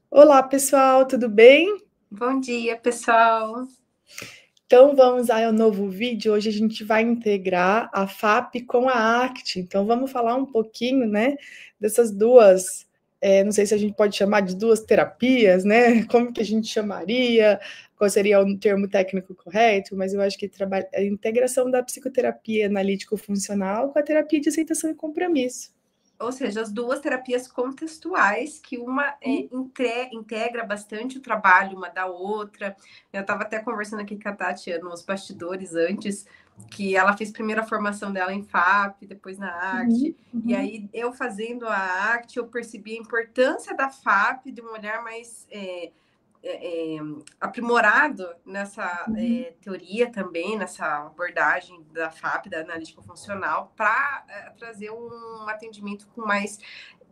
Olá, pessoal, tudo bem? Bom dia, pessoal. Então vamos ao novo vídeo. Hoje a gente vai integrar a FAP com a ACT. Então vamos falar um pouquinho, né, dessas duas, não sei se a gente pode chamar de duas terapias, né? Como que a gente chamaria? Qual seria o termo técnico correto? Mas eu acho que a integração da psicoterapia analítico-funcional com a terapia de aceitação e compromisso. Ou seja, as duas terapias contextuais, que uma integra bastante o trabalho uma da outra. Eu estava até conversando aqui com a Tati nos bastidores antes, que ela fez primeiro a formação dela em FAP, depois na Uhum, ACT. E uhum, aí, eu fazendo a ACT, eu percebi a importância da FAP, de um olhar mais aprimorado nessa uhum. teoria também, nessa abordagem da FAP, da analítica funcional, para trazer um atendimento com mais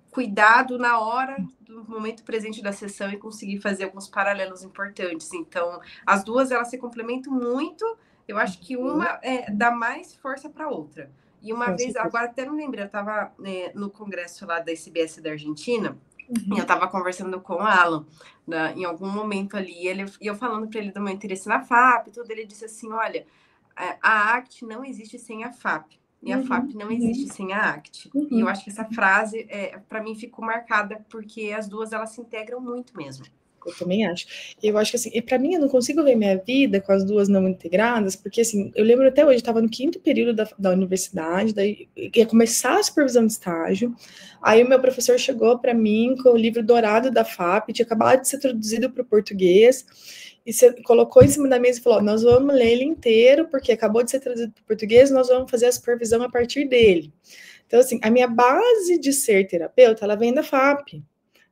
cuidado na hora do momento presente da sessão e conseguir fazer alguns paralelos importantes. Então, as duas elas se complementam muito. Eu acho que uma dá mais força para a outra. E uma Com vez, certeza. agora até não lembrei, eu estava no congresso lá da SBS da Argentina, e eu Uhum. estava conversando com o Alan, em algum momento ali, e eu falando para ele do meu interesse na FAP, tudo, ele disse assim: olha, a ACT não existe sem a FAP. E a Uhum, FAP não existe uhum, sem a ACT. E eu uhum. acho que essa frase, para mim, ficou marcada, porque as duas elas se integram muito mesmo. Eu também acho. Eu acho que assim, e para mim eu não consigo ver minha vida com as duas não integradas, porque assim, eu lembro até hoje, eu estava no quinto período da universidade, daí ia começar a supervisão de estágio. Aí o meu professor chegou para mim com o livro dourado da FAP, tinha acabado de ser traduzido para o português, e você colocou em cima da mesa e falou: nós vamos ler ele inteiro, porque acabou de ser traduzido para o português, nós vamos fazer a supervisão a partir dele. Então, assim, a minha base de ser terapeuta, ela vem da FAP.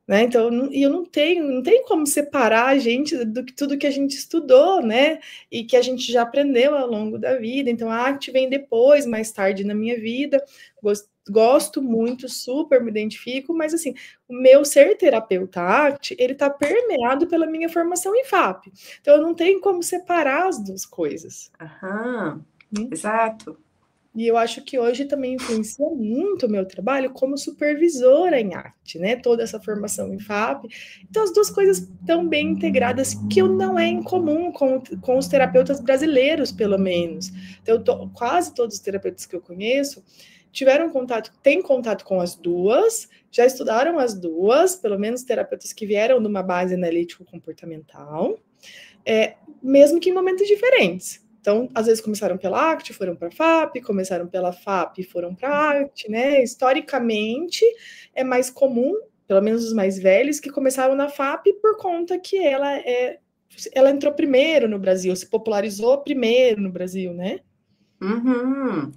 Né? Então, eu não tenho como separar a gente do que tudo que a gente estudou, né? E que a gente já aprendeu ao longo da vida. Então, a arte vem depois, mais tarde na minha vida. Gosto muito, super me identifico, mas assim, o meu ser terapeuta arte, ele está permeado pela minha formação em FAP. Então, eu não tenho como separar as duas coisas. Aham, Né? exato. E eu acho que hoje também influencia muito o meu trabalho como supervisora em arte, né? Toda essa formação em FAP. Então, as duas coisas estão bem integradas, que não é incomum com os terapeutas brasileiros, pelo menos. Então, quase todos os terapeutas que eu conheço tiveram contato, têm contato com as duas, já estudaram as duas, pelo menos terapeutas que vieram de uma base analítico-comportamental, mesmo que em momentos diferentes. Então, às vezes começaram pela ACT, foram para a FAP, começaram pela FAP e foram para a ACT, né? Historicamente, é mais comum, pelo menos os mais velhos, que começaram na FAP por conta que ela entrou primeiro no Brasil, se popularizou primeiro no Brasil, né? Uhum.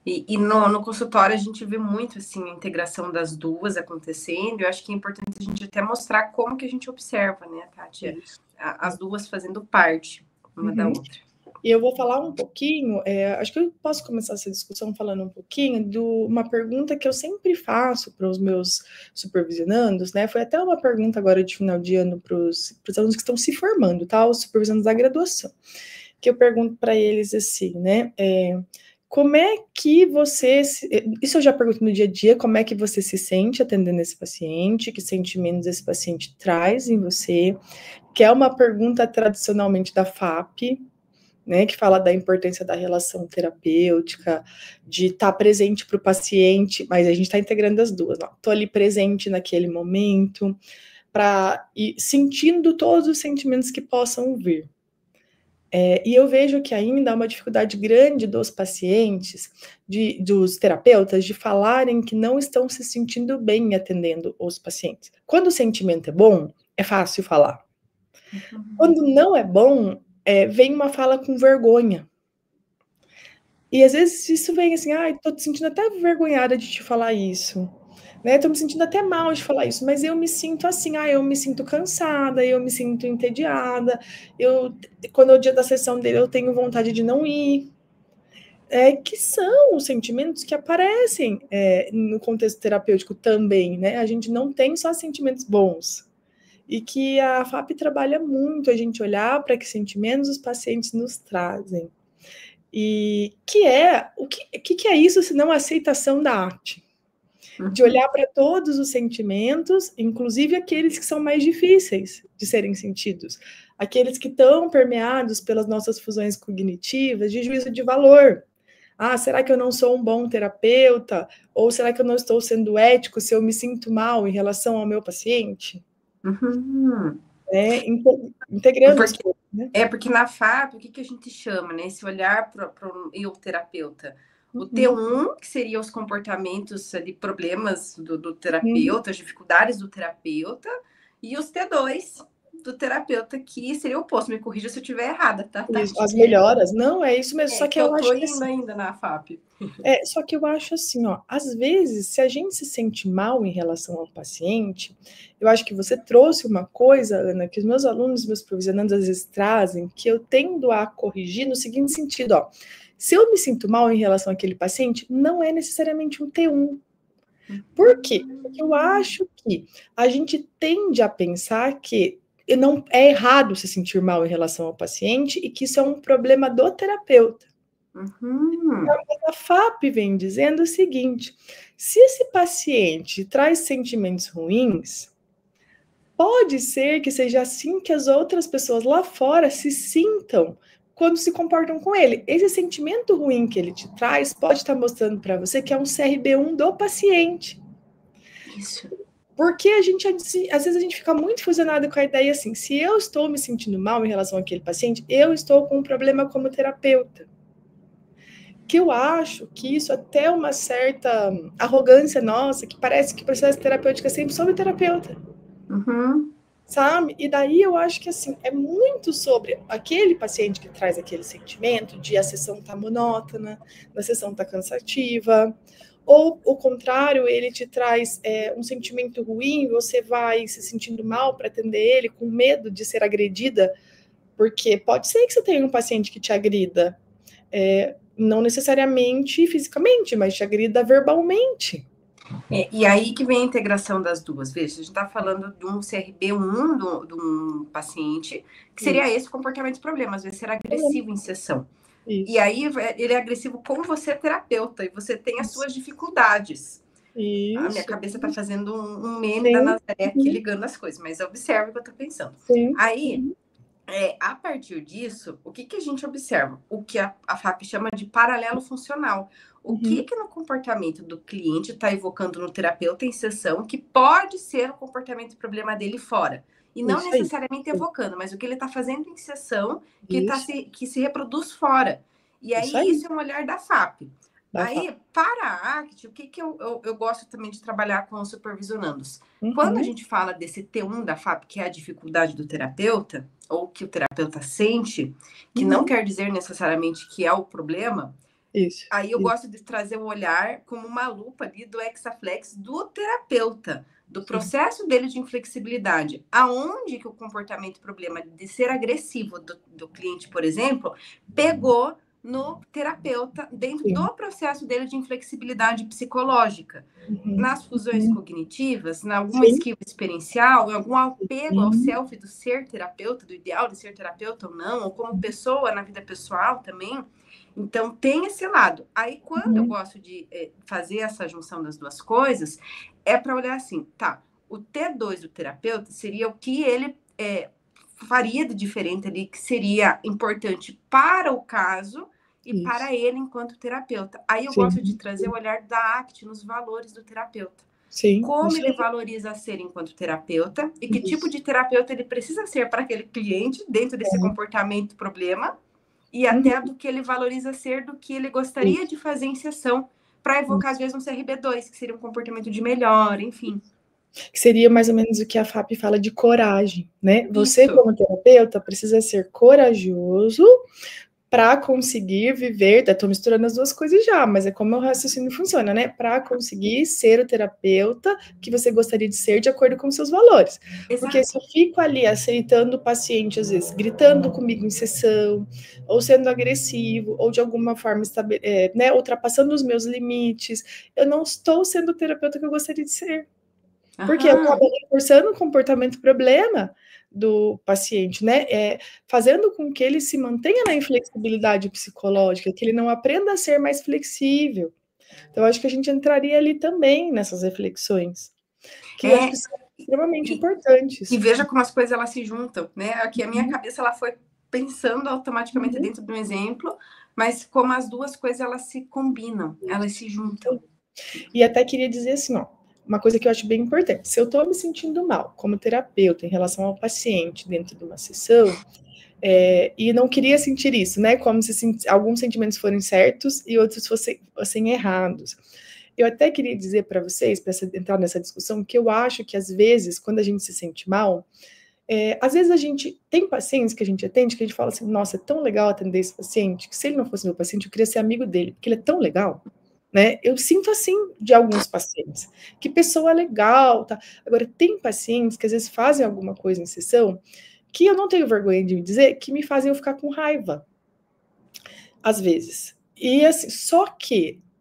E no consultório a gente vê muito assim a integração das duas acontecendo. Eu acho que é importante a gente até mostrar como que a gente observa, né, Kátia? Isso. As duas fazendo parte uma da Uhum. outra. E eu vou falar um pouquinho, acho que eu posso começar essa discussão falando um pouquinho de uma pergunta que eu sempre faço para os meus supervisionandos, né? Foi até uma pergunta agora de final de ano para os alunos que estão se formando, tá? Os supervisionandos da graduação, que eu pergunto para eles assim, né? Como é que você. Isso eu já pergunto no dia a dia, como é que você se sente atendendo esse paciente, que sentimentos esse paciente traz em você, que é uma pergunta tradicionalmente da FAP, né, que fala da importância da relação terapêutica, de estar presente para o paciente, mas a gente está integrando as duas. Estou ali presente naquele momento, para ir sentindo todos os sentimentos que possam vir. E eu vejo que ainda há uma dificuldade grande dos pacientes, dos terapeutas, de falarem que não estão se sentindo bem atendendo os pacientes. Quando o sentimento é bom, é fácil falar. Uhum. Quando não é bom, vem uma fala com vergonha. E às vezes isso vem assim, ai, tô te sentindo até vergonhada de te falar isso, né? Tô me sentindo até mal de falar isso, mas eu me sinto assim, eu me sinto cansada, eu me sinto entediada, quando é o dia da sessão dele, eu tenho vontade de não ir. Que são os sentimentos que aparecem no contexto terapêutico também, né? A gente não tem só sentimentos bons. E que a FAP trabalha muito a gente olhar para que sentimentos os pacientes nos trazem. E que é o que é isso se não a aceitação da arte? de olhar para todos os sentimentos, inclusive aqueles que são mais difíceis de serem sentidos, aqueles que estão permeados pelas nossas fusões cognitivas de juízo de valor. Ah, será que eu não sou um bom terapeuta? Ou será que eu não estou sendo ético se eu me sinto mal em relação ao meu paciente? Uhum. Integrando as coisas, né? Porque na FAP, o que a gente chama, né? Esse olhar para o eu terapeuta. O T1, que seria os comportamentos de problemas do terapeuta, as dificuldades do terapeuta, e os T2 do terapeuta, que seria o oposto. Me corrija se eu estiver errada, tá? Isso, as melhoras. Não, é isso mesmo. Só que eu acho tô indo ainda na FAP. Só que eu acho assim, ó, às vezes, se a gente se sente mal em relação ao paciente, eu acho que você trouxe uma coisa, Ana, que os meus alunos, meus provisionandos, às vezes trazem, que eu tendo a corrigir no seguinte sentido, ó. Se eu me sinto mal em relação àquele paciente, não é necessariamente um T1. Por quê? Porque eu acho que a gente tende a pensar que não é errado se sentir mal em relação ao paciente e que isso é um problema do terapeuta. A FAP vem dizendo o seguinte: se esse paciente traz sentimentos ruins, pode ser que seja assim que as outras pessoas lá fora se sintam quando se comportam com ele. Esse sentimento ruim que ele te traz pode estar mostrando para você que é um CRB1 do paciente. Isso. Porque às vezes a gente fica muito fusionado com a ideia assim, se eu estou me sentindo mal em relação àquele paciente, eu estou com um problema como terapeuta. Que eu acho que isso até uma certa arrogância nossa, que parece que o processo terapêutico é sempre sobre o terapeuta. Sabe? E daí eu acho que assim, é muito sobre aquele paciente que traz aquele sentimento de a sessão tá monótona, a sessão tá cansativa, ou o contrário, ele te traz um sentimento ruim, você vai se sentindo mal para atender ele, com medo de ser agredida, porque pode ser que você tenha um paciente que te agrida, não necessariamente fisicamente, mas te agrida verbalmente. E aí que vem a integração das duas. Veja, a gente está falando de um CRB1 de um paciente, que seria esse comportamento de problema, às vezes ser agressivo em sessão. Isso. E aí ele é agressivo com você, terapeuta, e você tem as suas dificuldades. Isso. A minha cabeça está fazendo um meme da Nazaré aqui ligando as coisas, mas observe o que eu estou pensando. Sim. Aí, a partir disso, o que a gente observa? O que a FAP chama de paralelo funcional. O que no comportamento do cliente está evocando no terapeuta em sessão que pode ser o comportamento e problema dele fora. E não necessariamente evocando, mas o que ele está fazendo em sessão que se reproduz fora. E aí isso é um olhar da FAP. Aí, para a ACT, o que eu gosto também de trabalhar com os supervisionandos? Quando a gente fala desse T1 da FAP, que é a dificuldade do terapeuta, ou que o terapeuta sente, que não quer dizer necessariamente que é o problema, aí eu gosto de trazer o olhar como uma lupa ali do Hexaflex do terapeuta, do processo dele de inflexibilidade. Aonde que o comportamento problema de ser agressivo do cliente, por exemplo, pegou no terapeuta dentro do processo dele de inflexibilidade psicológica. Nas fusões cognitivas, em alguma skill experiencial, em algum apego ao self do ser terapeuta, do ideal de ser terapeuta ou não, ou como pessoa na vida pessoal também. Então, tem esse lado. Aí, quando eu gosto de fazer essa junção das duas coisas, é para olhar assim, tá, o T2 do terapeuta seria o que ele faria de diferente ali, que seria importante para o caso e para ele enquanto terapeuta. Aí eu gosto de trazer o olhar da ACT nos valores do terapeuta. Como ele valoriza ser enquanto terapeuta e que tipo de terapeuta ele precisa ser para aquele cliente dentro desse comportamento problema e até do que ele valoriza ser, do que ele gostaria de fazer em sessão para evocar, às vezes, um CRB2, que seria um comportamento de melhora, enfim. Que seria mais ou menos o que a FAP fala de coragem, né? Você, como terapeuta, precisa ser corajoso para conseguir viver, estou misturando as duas coisas já, mas é como o raciocínio funciona, né? Para conseguir ser o terapeuta que você gostaria de ser de acordo com seus valores. Exato. Porque se eu fico ali aceitando o paciente, às vezes, gritando comigo em sessão, ou sendo agressivo, ou de alguma forma ultrapassando os meus limites, eu não estou sendo o terapeuta que eu gostaria de ser. Porque eu acabo reforçando o comportamento problema do paciente, né? Fazendo com que ele se mantenha na inflexibilidade psicológica, que ele não aprenda a ser mais flexível. Então, eu acho que a gente entraria ali também nessas reflexões, que eu acho que são extremamente importantes. E veja como as coisas elas se juntam, né? Aqui a minha cabeça ela foi pensando automaticamente dentro de um exemplo, mas como as duas coisas elas se combinam, elas se juntam. E até queria dizer assim, ó, uma coisa que eu acho bem importante, se eu estou me sentindo mal como terapeuta em relação ao paciente dentro de uma sessão, e não queria sentir isso, né? Como se alguns sentimentos forem certos e outros fossem errados. Eu até queria dizer para vocês, para entrar nessa discussão, que eu acho que às vezes, quando a gente se sente mal, às vezes a gente tem pacientes que a gente atende que a gente fala assim, nossa, é tão legal atender esse paciente, que se ele não fosse meu paciente, eu queria ser amigo dele, porque ele é tão legal. Né? Eu sinto assim de alguns pacientes, que pessoa legal, tá? Agora, tem pacientes que às vezes fazem alguma coisa em sessão que eu não tenho vergonha de me dizer que me fazem eu ficar com raiva, às vezes. E assim,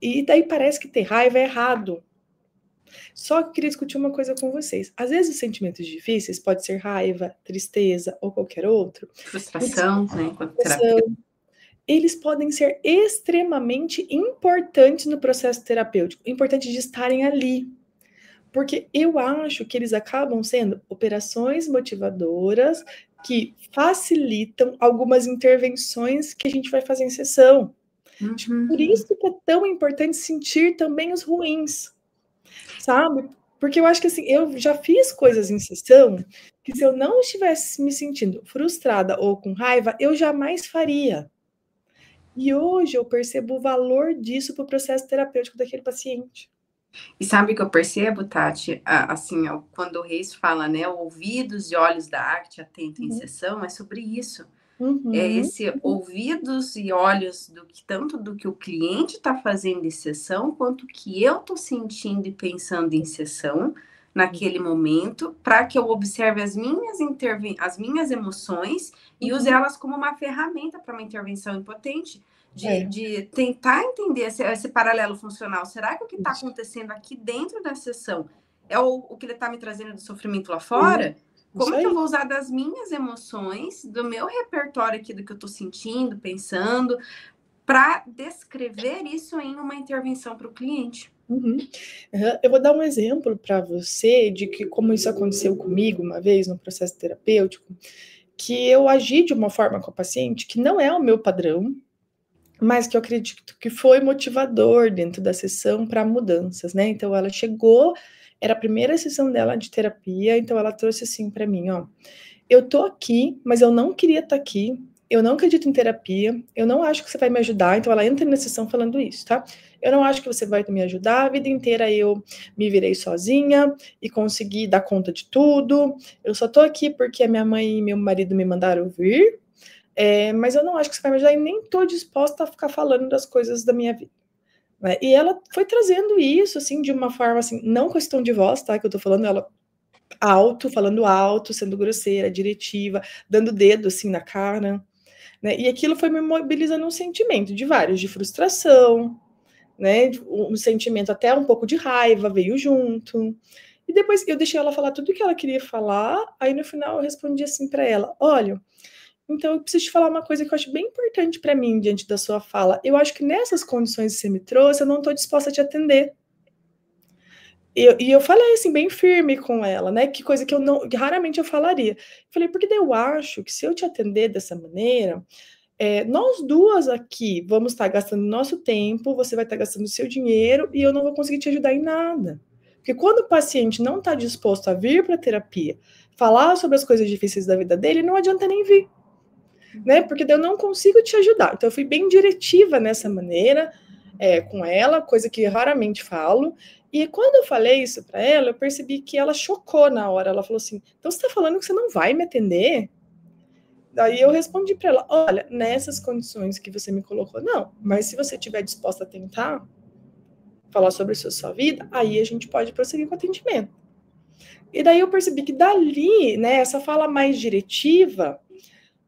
e daí parece que ter raiva é errado. Só que eu queria discutir uma coisa com vocês. Às vezes os sentimentos difíceis pode ser raiva, tristeza ou qualquer outro. Frustração, né? Enquanto terapeuta. Eles podem ser extremamente importantes no processo terapêutico, importante de estarem ali. Porque eu acho que eles acabam sendo operações motivadoras que facilitam algumas intervenções que a gente vai fazer em sessão. Por isso que é tão importante sentir também os ruins, sabe? Porque eu acho que assim, eu já fiz coisas em sessão que se eu não estivesse me sentindo frustrada ou com raiva, eu jamais faria. E hoje eu percebo o valor disso para o processo terapêutico daquele paciente. E sabe o que eu percebo, Tati? Assim, quando o Reis fala, né, ouvidos e olhos da arte atento em sessão, é sobre isso. É esse ouvidos e olhos tanto do que o cliente está fazendo em sessão, quanto que eu estou sentindo e pensando em sessão naquele momento, para que eu observe as minhas emoções e use elas como uma ferramenta para uma intervenção impotente. De tentar entender esse paralelo funcional. Será que o que está acontecendo aqui dentro da sessão é o que ele está me trazendo de sofrimento lá fora? Como que eu vou usar das minhas emoções, do meu repertório aqui, do que eu estou sentindo, pensando, para descrever isso em uma intervenção para o cliente? Eu vou dar um exemplo para você de que como isso aconteceu comigo uma vez no processo terapêutico, que eu agi de uma forma com a paciente que não é o meu padrão, mas que eu acredito que foi motivador dentro da sessão para mudanças, né? Então ela chegou, era a primeira sessão dela de terapia, então ela trouxe assim para mim, ó, eu tô aqui, mas eu não queria estar aqui, eu não acredito em terapia, eu não acho que você vai me ajudar, então ela entra na sessão falando isso, tá? Eu não acho que você vai me ajudar, a vida inteira eu me virei sozinha e consegui dar conta de tudo, eu só tô aqui porque a minha mãe e meu marido me mandaram vir, mas eu não acho que você vai me ajudar e nem tô disposta a ficar falando das coisas da minha vida. Né? E ela foi trazendo isso, assim, de uma forma, assim, não questão de voz, tá, que eu tô falando, ela falando alto, sendo grosseira, diretiva, dando dedo, assim, na cara, né, e aquilo foi me mobilizando um sentimento de vários, de frustração, né, um sentimento até um pouco de raiva veio junto, e depois eu deixei ela falar tudo o que ela queria falar, aí no final eu respondi assim para ela, olha, então eu preciso te falar uma coisa que eu acho bem importante para mim diante da sua fala, eu acho que nessas condições que você me trouxe, eu não estou disposta a te atender. E eu falei assim, bem firme com ela, né? Que coisa que que raramente eu falaria. Falei, porque daí eu acho que se eu te atender dessa maneira, nós duas aqui vamos estar gastando nosso tempo, você vai estar gastando seu dinheiro e eu não vou conseguir te ajudar em nada. Porque quando o paciente não está disposto a vir para a terapia, falar sobre as coisas difíceis da vida dele, não adianta nem vir. Né? Porque daí eu não consigo te ajudar. Então eu fui bem diretiva nessa maneira com ela, coisa que raramente falo. E quando eu falei isso para ela, eu percebi que ela chocou na hora. Ela falou assim: então você está falando que você não vai me atender? Daí eu respondi para ela: olha, nessas condições que você me colocou, não. Mas se você estiver disposta a tentar falar sobre a sua vida, aí a gente pode prosseguir com o atendimento. E daí eu percebi que dali, né, essa fala mais diretiva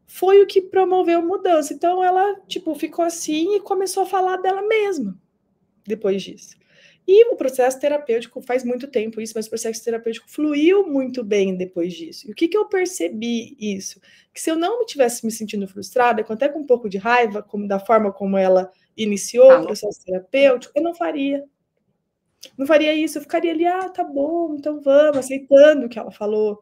foi o que promoveu mudança. Então ela, tipo, ficou assim e começou a falar dela mesma depois disso. E o processo terapêutico, faz muito tempo isso, mas o processo terapêutico fluiu muito bem depois disso. E o que eu percebi isso? Que se eu não me tivesse me sentindo frustrada, até com um pouco de raiva, da forma como ela iniciou o processo terapêutico, eu não faria. Não faria isso, eu ficaria ali, tá bom, então vamos, aceitando o que ela falou.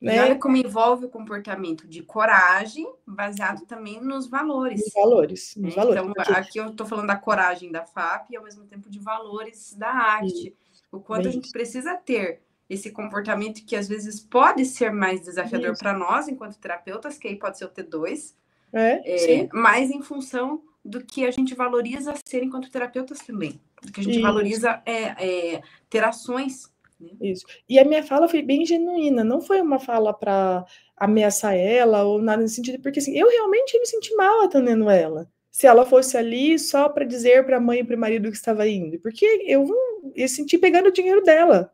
Né? E olha como envolve o comportamento de coragem, baseado também nos valores. Nos valores. Então, aqui eu estou falando da coragem da FAP e, ao mesmo tempo, de valores da ACT. O quanto a gente precisa ter esse comportamento que, às vezes, pode ser mais desafiador para nós, enquanto terapeutas, que aí pode ser o T2, mas em função do que a gente valoriza ser enquanto terapeutas também. Do que a gente valoriza ter ações. Isso. E a minha fala foi bem genuína, não foi uma fala para ameaçar ela ou nada nesse sentido, porque assim, eu realmente me senti mal atendendo ela. Se ela fosse ali só para dizer para a mãe e para o marido que estava indo, porque eu senti pegando o dinheiro dela,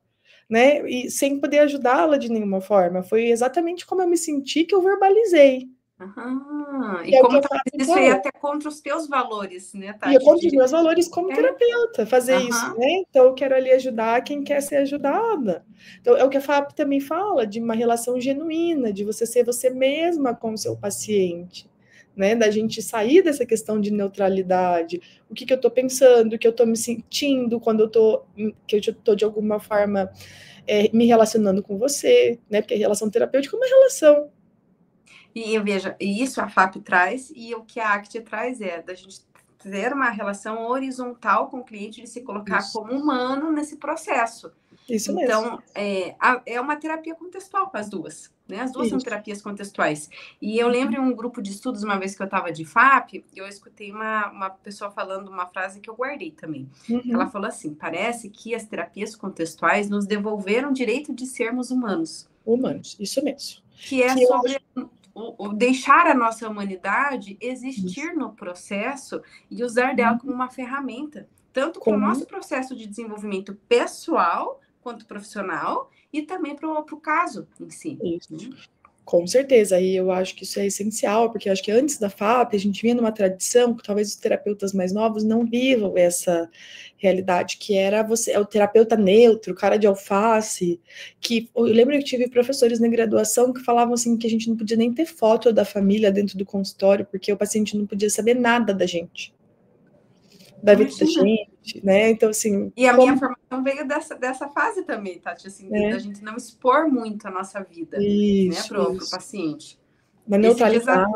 né? E sem poder ajudá-la de nenhuma forma. Foi exatamente como eu me senti que eu verbalizei. E como talvez isso ia até contra os teus valores, né, Tati? E contra os meus valores como terapeuta, fazer isso, né? Então, eu quero ali ajudar quem quer ser ajudada. Então, é o que a FAP também fala, de uma relação genuína, de você ser você mesma com o seu paciente, né? Da gente sair dessa questão de neutralidade. O que eu estou pensando, o que eu estou me sentindo quando que eu estou de alguma forma me relacionando com você, né? Porque a relação terapêutica é uma relação. E veja, isso a FAP traz, e o que a ACT traz é da gente ter uma relação horizontal com o cliente, de se colocar como humano nesse processo. Isso então, mesmo. É uma terapia contextual para as duas, né? As duas são terapias contextuais. E eu lembro em um grupo de estudos, uma vez que eu estava de FAP, eu escutei uma pessoa falando uma frase que eu guardei também. Ela falou assim: parece que as terapias contextuais nos devolveram o direito de sermos humanos. Humanos, isso mesmo. Que é sobre deixar a nossa humanidade existir no processo e usar dela como uma ferramenta, tanto para o nosso processo de desenvolvimento pessoal quanto profissional, e também para o caso em si. Isso. Com certeza, e eu acho que isso é essencial, porque eu acho que antes da FAP, a gente vinha numa tradição que talvez os terapeutas mais novos não vivam essa realidade, que era o terapeuta neutro, o cara de alface, que eu lembro que tive professores na graduação que falavam assim que a gente não podia nem ter foto da família dentro do consultório, porque o paciente não podia saber nada da gente, da vida da gente, né? Então, assim... E a minha formação veio dessa fase também, Tati, assim, da gente não expor muito a nossa vida, né, pro paciente. Na neutralidade.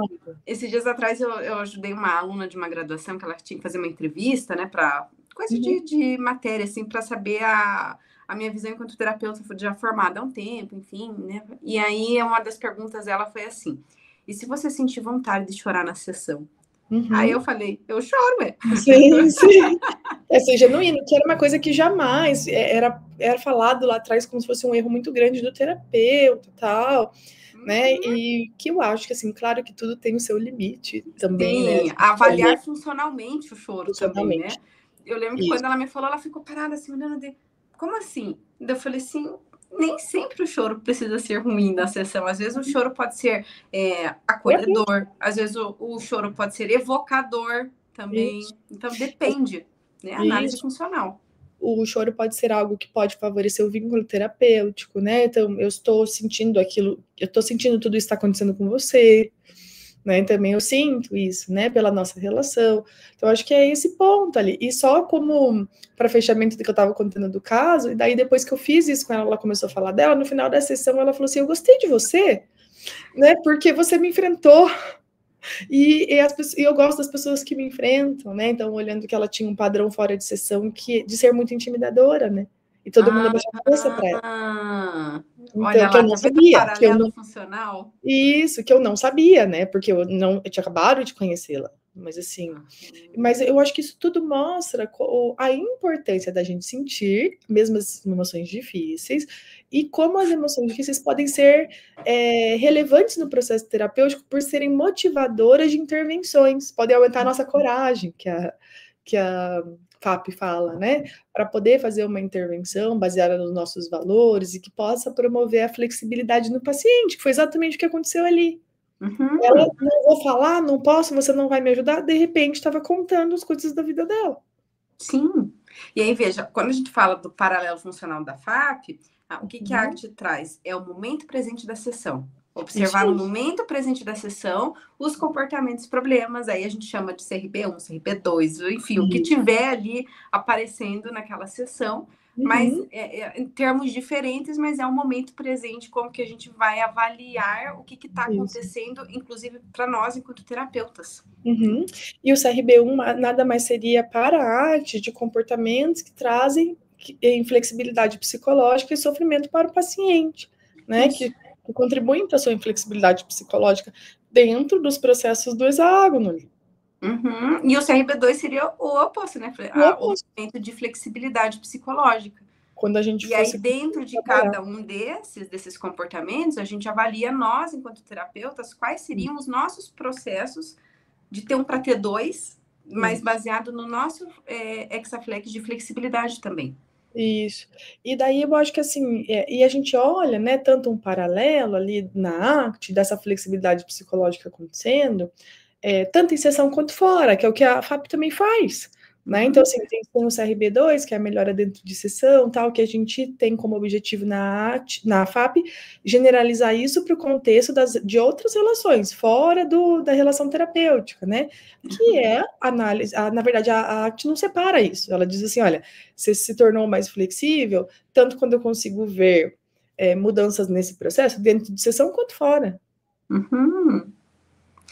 Esses dias atrás eu ajudei uma aluna de uma graduação que ela tinha que fazer uma entrevista, né, para coisa de matéria, assim, para saber a minha visão enquanto terapeuta já formada há um tempo, enfim, né? E aí uma das perguntas dela foi assim: e se você sentir vontade de chorar na sessão? Aí eu falei, eu choro, Sim. É ser genuíno, que era uma coisa que jamais era falado lá atrás como se fosse um erro muito grande do terapeuta e tal, né? E que eu acho que, assim, claro que tudo tem o seu limite também, Sim, né? Avaliar funcionalmente o choro também, né? Eu lembro que quando ela me falou, ela ficou parada assim, olhando de como assim? Eu falei assim, nem sempre o choro precisa ser ruim na sessão. Às vezes o choro pode ser acolhedor, às vezes o choro pode ser evocador também. Então depende, né? Análise funcional. O choro pode ser algo que pode favorecer o vínculo terapêutico, né? Então, eu estou sentindo aquilo, eu estou sentindo tudo isso está acontecendo com você, né? Também eu sinto isso, né? Pela nossa relação. Então, acho que é esse ponto ali. E só como para fechamento do que eu estava contando do caso, e daí depois que eu fiz isso com ela, ela começou a falar dela, no final da sessão ela falou assim: eu gostei de você, né? Porque você me enfrentou. E eu gosto das pessoas que me enfrentam, né? Então, olhando que ela tinha um padrão fora de sessão de ser muito intimidadora, né? E todo mundo abaixava a cabeça para ela. Então, olha que lá, eu não sabia. Que eu não... funcional. Isso, que eu não sabia, né? Porque eu tinha acabado de conhecê-la. Mas assim, mas eu acho que isso tudo mostra a importância da gente sentir, mesmo as emoções difíceis, e como as emoções difíceis podem ser relevantes no processo terapêutico por serem motivadoras de intervenções, podem aumentar a nossa coragem, que a FAP fala, né? Para poder fazer uma intervenção baseada nos nossos valores e que possa promover a flexibilidade no paciente, que foi exatamente o que aconteceu ali. Ela, não vou falar, não posso, você não vai me ajudar. De repente, estava contando as coisas da vida dela. Sim. E aí, veja, quando a gente fala do paralelo funcional da FAP, o que a Uhum. ACT traz? É o momento presente da sessão. Isso Observar no aí. momento presente da sessão os comportamentos e problemas, aí a gente chama de CRB1, CRB2, enfim, o que tiver ali aparecendo naquela sessão, mas Uhum. em termos diferentes, mas é um momento presente, como que a gente vai avaliar o que está Isso. acontecendo, inclusive para nós, enquanto terapeutas. Uhum. E o CRB1 nada mais seria para a arte de comportamentos que trazem inflexibilidade psicológica e sofrimento para o paciente, né? Que contribuem para a sua inflexibilidade psicológica dentro dos processos do hexágono. Uhum. E o CRB2 seria o oposto, né? O O oposto, momento de flexibilidade psicológica. quando a gente E aí, fosse dentro de trabalhar. cada um desses comportamentos, a gente avalia nós, enquanto terapeutas, quais seriam os nossos processos de ter um para ter dois, mas baseado no nosso hexaflex de flexibilidade também. Isso. E daí eu acho que assim, e a gente olha, né, tanto um paralelo ali na ACT, dessa flexibilidade psicológica acontecendo, tanto em sessão quanto fora, que é o que a FAP também faz. Né? Então, assim, tem o CRB2, que é a melhora dentro de sessão, tal, que a gente tem como objetivo na FAP generalizar isso para o contexto de outras relações, fora da relação terapêutica, né? Que é análise, na verdade, a ACT não separa isso, ela diz assim, olha, você se tornou mais flexível, tanto quando eu consigo ver mudanças nesse processo, dentro de sessão quanto fora. Uhum.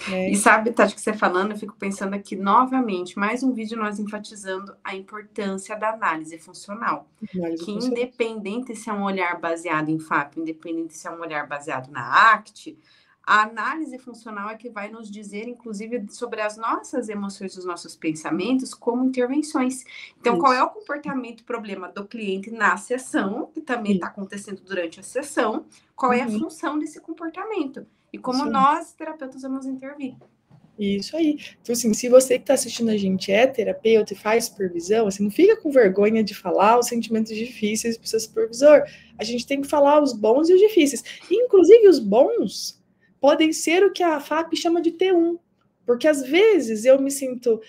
Né? E sabe, Tati, que você falando, eu fico pensando aqui novamente, mais um vídeo nós enfatizando a importância da análise funcional. Análise Que funcional. independente se é um olhar baseado em FAP, independente se é um olhar baseado na ACT, a análise funcional é que vai nos dizer, inclusive, sobre as nossas emoções, os nossos pensamentos, como intervenções. Então, qual é Isso. o comportamento, problema do cliente na sessão, que também está acontecendo durante a sessão, qual é a função desse comportamento e como nós, terapeutas, vamos intervir. Isso aí. Então, assim, se você que está assistindo a gente é terapeuta e faz supervisão, assim, não fica com vergonha de falar os sentimentos difíceis para o seu supervisor. A gente tem que falar os bons e os difíceis. Inclusive, os bons podem ser o que a FAP chama de T1. Porque às vezes eu me sinto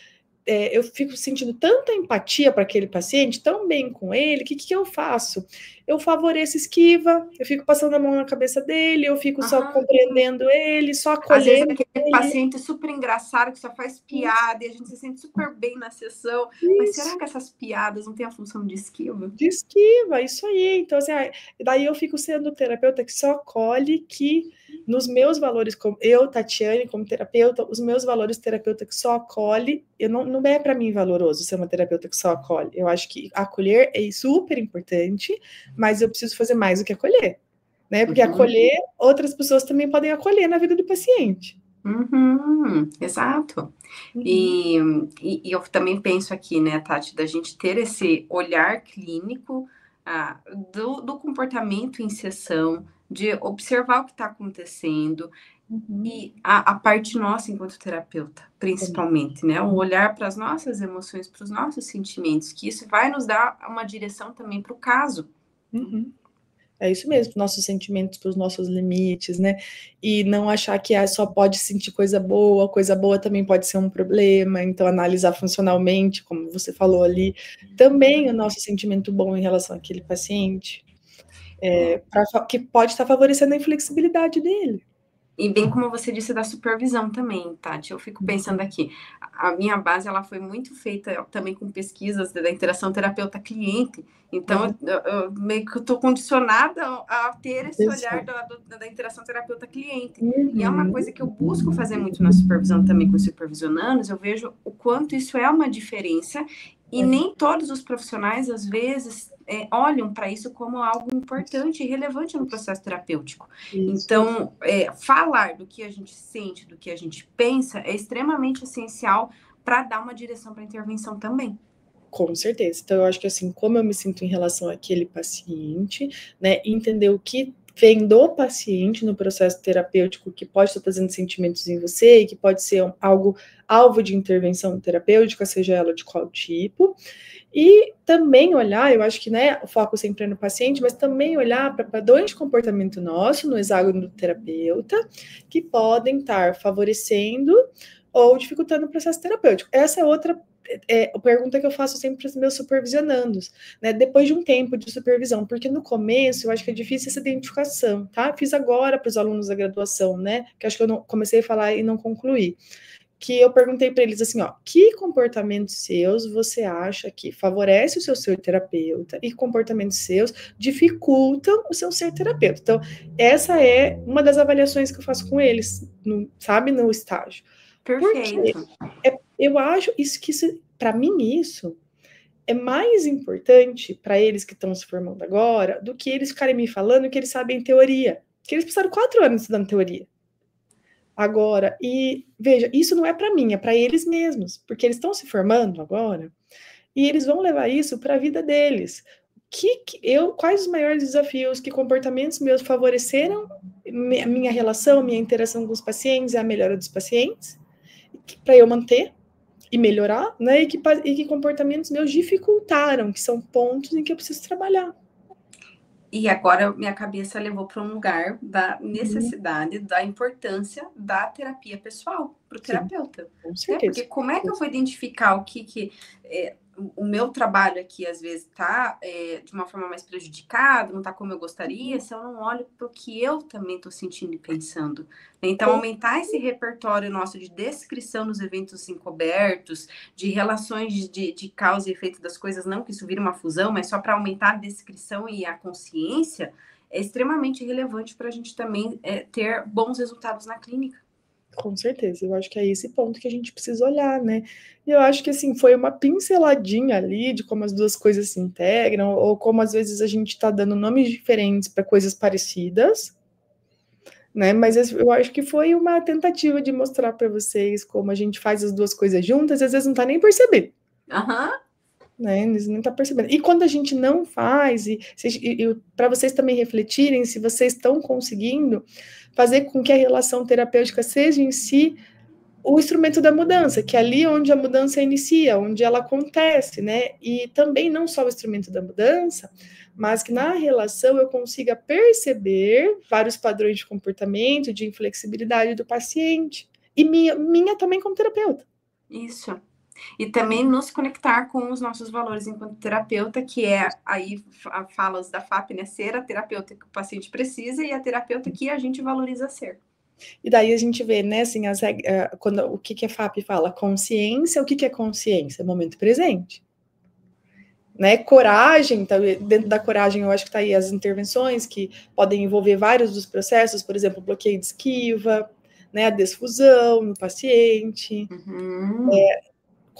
eu fico sentindo tanta empatia para aquele paciente, tão bem com ele, que eu faço? Eu favoreço esquiva, eu fico passando a mão na cabeça dele, eu fico só compreendendo ele, só Às vezes acolhendo aquele ele. paciente super engraçado que só faz piada e a gente se sente super bem na sessão. Mas será Isso. que essas piadas não têm a função de esquiva? De esquiva, isso aí. Então, assim, daí eu fico sendo terapeuta que só acolhe que nos meus valores, como eu, Tatiane, como terapeuta, os meus valores terapeuta que só acolhe, não é para mim valoroso ser uma terapeuta que só acolhe. Eu acho que acolher é super importante, mas eu preciso fazer mais do que acolher, né? Porque acolher, outras pessoas também podem acolher na vida do paciente. Exato. E eu também penso aqui, né, Tati, da gente ter esse olhar clínico do comportamento em sessão, de observar o que está acontecendo, e a parte nossa enquanto terapeuta, principalmente, né? O olhar para as nossas emoções, para os nossos sentimentos, que isso vai nos dar uma direção também para o caso. É isso mesmo, nossos sentimentos, para os nossos limites, né? E não achar que só pode sentir coisa boa também pode ser um problema. Então, analisar funcionalmente, como você falou ali, também o nosso sentimento bom em relação àquele paciente, que pode estar favorecendo a inflexibilidade dele. E bem como você disse da supervisão também, Tati, eu fico pensando aqui, a minha base ela foi muito feita também com pesquisas da interação terapeuta-cliente, então eu meio que estou condicionada a ter esse olhar da interação terapeuta-cliente. E é uma coisa que eu busco fazer muito na supervisão também com os supervisionandos, eu vejo o quanto isso é uma diferença e nem todos os profissionais, às vezes, olham para isso como algo importante e relevante no processo terapêutico. Então, falar do que a gente sente, do que a gente pensa, é extremamente essencial para dar uma direção para a intervenção também. Com certeza. Então, eu acho que assim, como eu me sinto em relação àquele paciente, né, entender o que vem do paciente no processo terapêutico que pode estar trazendo sentimentos em você e que pode ser alvo de intervenção terapêutica, seja ela de qual tipo. E também olhar, eu acho que, né, o foco sempre é no paciente, mas também olhar para padrões de comportamento nosso no hexágono do terapeuta que podem estar favorecendo ou dificultando o processo terapêutico. Essa é outra a pergunta que eu faço sempre para os meus supervisionandos, né? Depois de um tempo de supervisão, porque no começo eu acho que é difícil essa identificação, tá? Fiz agora para os alunos da graduação, né? Que acho que eu não comecei a falar e não concluí. Que eu perguntei para eles assim, ó, que comportamentos seus você acha que favorece o seu ser terapeuta e comportamentos seus dificultam o seu ser terapeuta? Então, essa é uma das avaliações que eu faço com eles, sabe, no estágio. Perfeito. Porque eu acho que para mim, isso é mais importante para eles que estão se formando agora do que eles ficarem me falando que eles sabem teoria. Que eles passaram 4 anos estudando teoria. Agora, e veja, isso não é para mim, é para eles mesmos, porque eles estão se formando agora e eles vão levar isso para a vida deles. Quais os maiores desafios, que comportamentos meus favoreceram minha relação, minha interação com os pacientes, a melhora dos pacientes, para eu manter e melhorar, né? E que comportamentos meus dificultaram, que são pontos em que eu preciso trabalhar. E agora minha cabeça levou para um lugar da necessidade, da importância da terapia pessoal para o terapeuta. Com certeza. Porque como é que eu vou identificar o que o meu trabalho aqui, às vezes, está de uma forma mais prejudicada, não está como eu gostaria, se eu não olho para o que eu também estou sentindo e pensando. Então, aumentar esse repertório nosso de descrição nos eventos encobertos, de relações de causa e efeito das coisas, não que isso vire uma fusão, mas só para aumentar a descrição e a consciência, é extremamente relevante para a gente também ter bons resultados na clínica. Com certeza, eu acho que é esse ponto que a gente precisa olhar, né? E eu acho que, assim, foi uma pinceladinha ali de como as duas coisas se integram, ou como às vezes a gente está dando nomes diferentes para coisas parecidas, né? Mas eu acho que foi uma tentativa de mostrar para vocês como a gente faz as duas coisas juntas, e às vezes não está nem percebendo. Né? Eles nem tá percebendo. E quando a gente não faz, e para vocês também refletirem se vocês estão conseguindo fazer com que a relação terapêutica seja em si o instrumento da mudança, que é ali onde a mudança inicia, onde ela acontece, né? E também não só o instrumento da mudança, mas que na relação eu consiga perceber vários padrões de comportamento, de inflexibilidade do paciente. E minha também como terapeuta. Isso. E também nos conectar com os nossos valores enquanto terapeuta, que é aí falas da FAP, né? Ser a terapeuta que o paciente precisa e a terapeuta que a gente valoriza ser. E daí a gente vê, né, assim, o que a FAP fala? Consciência, o que é consciência? Momento presente. Né, coragem, tá, dentro da coragem eu acho que está aí as intervenções que podem envolver vários dos processos, por exemplo, bloqueio de esquiva, né, a desfusão no paciente,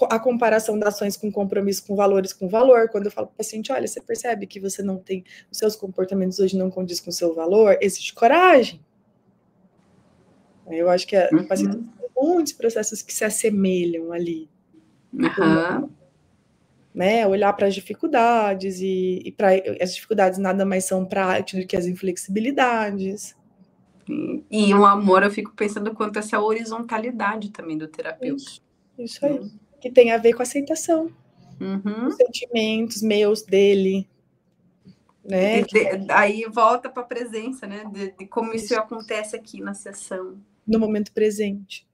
a comparação das ações com compromisso, com valores, com valor. Quando eu falo para o paciente, olha, você percebe que você não tem, os seus comportamentos hoje não condiz com o seu valor, existe coragem. Eu acho que o paciente tem muitos processos que se assemelham ali. Né, olhar para as dificuldades e para as dificuldades nada mais são práticas do que as inflexibilidades. E o amor, eu fico pensando quanto essa horizontalidade também do terapeuta. Isso aí, que tem a ver com a aceitação. Os sentimentos meus, dele, né? Aí volta para a presença, né? De como isso acontece aqui na sessão. No momento presente.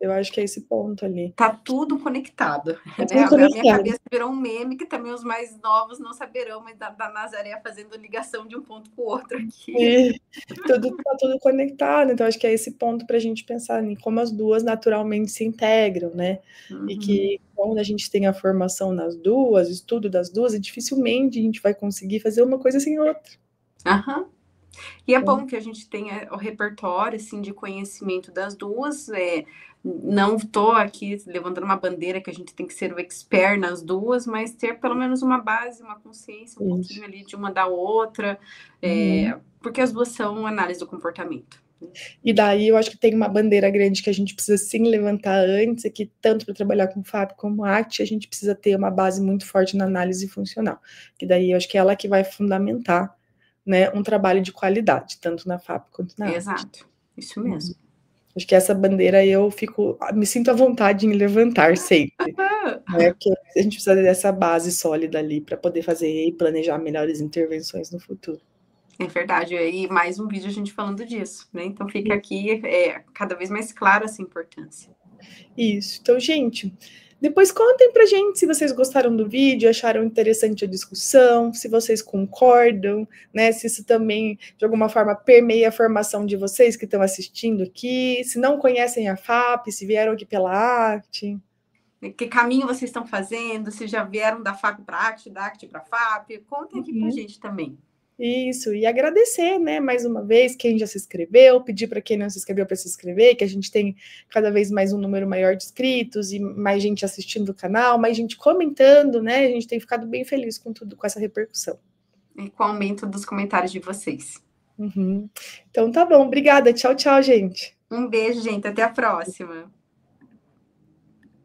Eu acho que é esse ponto ali. Tá tudo conectado. A minha cabeça virou um meme que também os mais novos não saberão, mas da Nazaré fazendo ligação de um ponto com o outro aqui. Tá tudo conectado, então acho que é esse ponto para a gente pensar em como as duas naturalmente se integram, né? E que quando a gente tem a formação nas duas, estudo das duas, dificilmente a gente vai conseguir fazer uma coisa sem outra. E é bom que a gente tenha o repertório assim, de conhecimento das duas. Não estou aqui levantando uma bandeira que a gente tem que ser o expert nas duas, mas ter pelo menos uma base, uma consciência, um pouquinho ali de uma da outra, porque as duas são análise do comportamento. E daí eu acho que tem uma bandeira grande que a gente precisa sim levantar antes, é que tanto para trabalhar com FAP como ACT, a gente precisa ter uma base muito forte na análise funcional. Que daí eu acho que é ela que vai fundamentar, né, um trabalho de qualidade, tanto na FAP quanto na ACT. Exato, isso mesmo. Acho que essa bandeira eu me sinto à vontade em levantar sempre. Né, porque a gente precisa dessa base sólida ali para poder fazer e planejar melhores intervenções no futuro. É verdade, e mais um vídeo a gente falando disso, né? Então fica aqui cada vez mais clara essa importância. Isso. Então, gente, Depois contem pra gente se vocês gostaram do vídeo, acharam interessante a discussão, se vocês concordam, né? Se isso também, de alguma forma, permeia a formação de vocês que estão assistindo aqui, se não conhecem a FAP, se vieram aqui pela ACT. Que caminho vocês estão fazendo, se já vieram da FAP para a ACT, da ACT para a FAP, contem aqui pra gente também. Isso, e agradecer, né, mais uma vez, quem já se inscreveu, pedir para quem não se inscreveu para se inscrever, que a gente tem cada vez mais um número maior de inscritos e mais gente assistindo o canal, mais gente comentando, né, a gente tem ficado bem feliz com tudo, com essa repercussão. E com o aumento dos comentários de vocês. Então tá bom, obrigada, tchau, tchau, gente. Um beijo, gente, até a próxima.